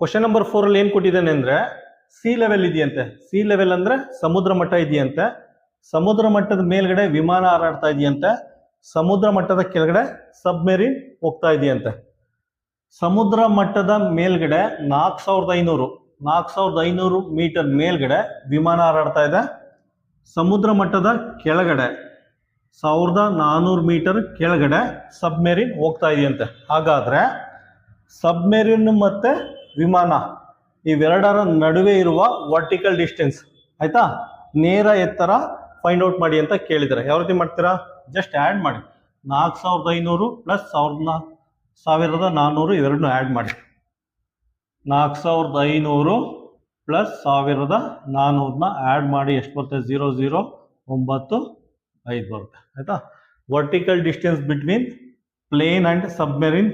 Question number 4 ಅಲ್ಲಿ ಏನ್ ಕೊಟ್ಟಿದ್ದಾನೆ ಅಂದ್ರೆ ಸಿ ಲೆವೆಲ್ ಇದೆಯಂತೆ. ಸಿ ಲೆವೆಲ್ ಅಂದ್ರೆ ಸಮುದ್ರ ಮಟ್ಟ ಇದೆಯಂತೆ. ಸಮುದ್ರ ಮಟ್ಟದ ಮೇಲ್ಗಡೆ ವಿಮಾನ ಹಾರಾಡ್ತಾ ಇದೆಯಂತೆ. ಸಮುದ್ರ ಮಟ್ಟದ ಕೆಳಗಡೆ ಸಬ್ಮೆರಿನ್ ಹೋಗ್ತಾ ಇದೆಯಂತೆ. ಸಮುದ್ರ ಮಟ್ಟದ ಮೇಲ್ಗಡೆ 4500 ಮೀಟರ್ ಮೇಲ್ಗಡೆ ವಿಮಾನ ಹಾರಾಡ್ತಾ ಇದೆ. ಸಮುದ್ರ ಮಟ್ಟದ ಕೆಳಗಡೆ 1400 ಮೀಟರ್ ಕೆಳಗಡೆ ಸಬ್ಮೆರಿನ್ ಹೋಗ್ತಾ ಇದೆಯಂತೆ. ಹಾಗಾದ್ರೆ ಸಬ್ಮೆರಿನ್ ಮತ್ತೆ ವಿಮಾನ ಇವೆರಡರ ನಡುವೆ ಇರುವ ವರ್ಟಿಕಲ್ ಡಿಸ್ಟೆನ್ಸ್ ಆಯ್ತಾ, ನೇರ ಎತ್ತರ ಫೈಂಡ್ ಔಟ್ ಮಾಡಿ ಅಂತ ಕೇಳಿದರೆ ಯಾವ ರೀತಿ ಮಾಡ್ತೀರಾ? ಜಸ್ಟ್ ಆ್ಯಡ್ ಮಾಡಿ. 4500 ಪ್ಲಸ್ 1400 ಇವೆರಡನ್ನು ಆ್ಯಡ್ ಮಾಡಿ. 4500 ಪ್ಲಸ್ 1400ನ ಆ್ಯಡ್ ಮಾಡಿ ಎಷ್ಟು ಬರುತ್ತೆ? 0095 ಬರುತ್ತೆ ಆಯ್ತಾ. Vertical distance between plane and submarine